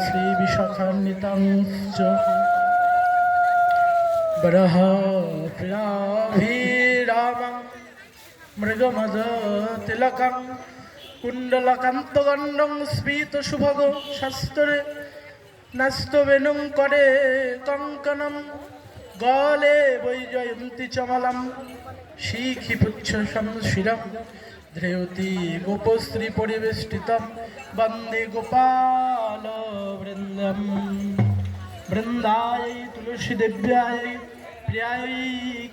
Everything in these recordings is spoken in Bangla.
শ্রী বিশাখান্বিতাংশ্চ বরহ প্লাভিরামং মৃগমদ তিলকং কুণ্ডলকান্তগণ্ডং স্ফীত শুভগ শাস্ত্রে নস্তবেনুং করে কঙ্কণম গলে বৈজয়ন্তী চমলম শিখি পুচ্ছসম শিরম ধ্রেয়তি গোপশ্রী পরিবেষ্টিতম বন্দে গোপাল বৃন্দম বৃন্দায় তুলসী দেব্যায় প্রিয়ায়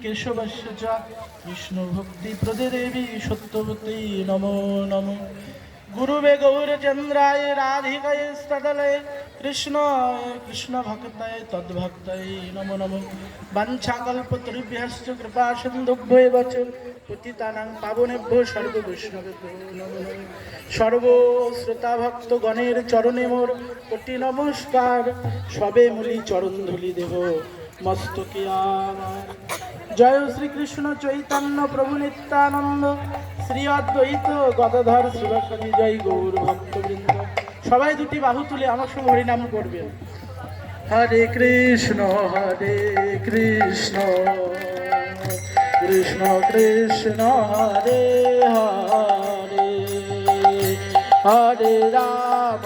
কেশবস্য চ বিষ্ণু ভক্তি প্রদে দেবী সত্যবতী নমো নমো গুরুবে গৌরচন্দ্রায় রাধিকায় স্তদলয়ে কৃষ্ণায় কৃষ্ণ ভক্তায় তদ্ভক্তায় নমো নমো বাঞ্ছাকল্পতরুভ্যশ্চ কৃপা সিন্ধুভ্যেব চ পতিতানাং পাবনেভ্যো সর্ববৈষ্ণবেভ্যো নমো নমো সর্ব শ্রোতা ভক্ত গণের চরণে মোর কোটি নমস্কার সবে মুলি চরণ ধুলি দেব মস্তকে আমার জয় শ্রীকৃষ্ণ চৈতন্য প্রভু নিত্যানন্দ শ্রী অদ্বৈত গদাধর শিবাসাদি জয় গৌর ভক্তবৃন্দ সবাই দুটি বাহু তুলে আমার সঙ্গে হরিনাম করবেন হরে কৃষ্ণ কৃষ্ণ কৃষ্ণ হরে হরে হরে রাম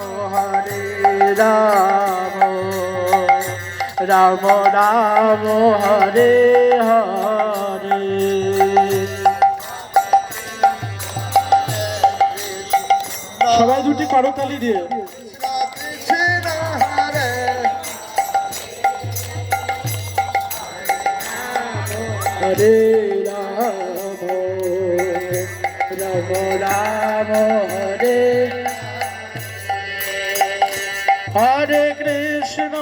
রাম রাম হরে হরে সবাই দুটি করতালি দিয়ে হরে রাম রাম রাম হরে হরে কৃষ্ণ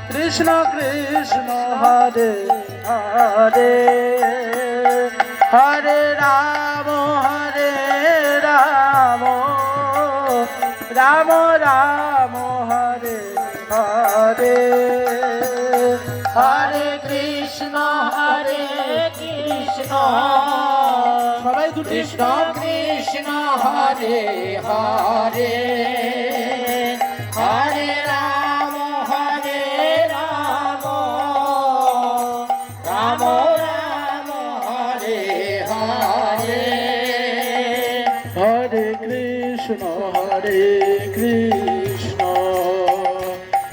কৃষ্ণ কৃষ্ণ হরে হরে হরে রাম রাম রাম হরে হরে হরে কৃষ্ণ সবাই দুটি কৃষ্ণ কৃষ্ণ হরে হরে হরে রাম রাম রাম হরে হরে হরে কৃষ্ণ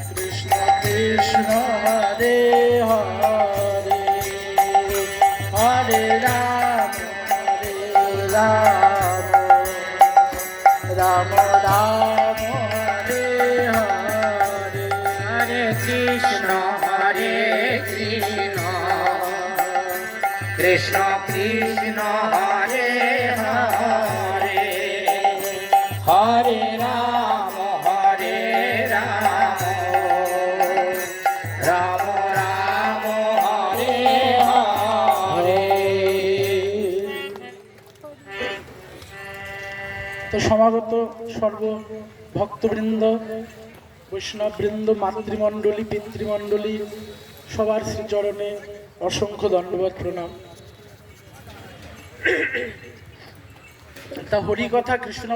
কৃষ্ণ কৃষ্ণ হরে হরে হরে রাম রাম রাম হরে হরে হরে কৃষ্ণ কৃষ্ণ কৃষ্ণ হরে হরে হরে রাম রাম রাম হরে হরে। তো সমাগত সর্ব ভক্তবৃন্দ বৈষ্ণববৃন্দ মাতৃমণ্ডলী পিতৃমণ্ডলী সবার শ্রীচরণে অসংখ্য দণ্ডবাদ প্রণাম। তা হরিকথা কৃষ্ণ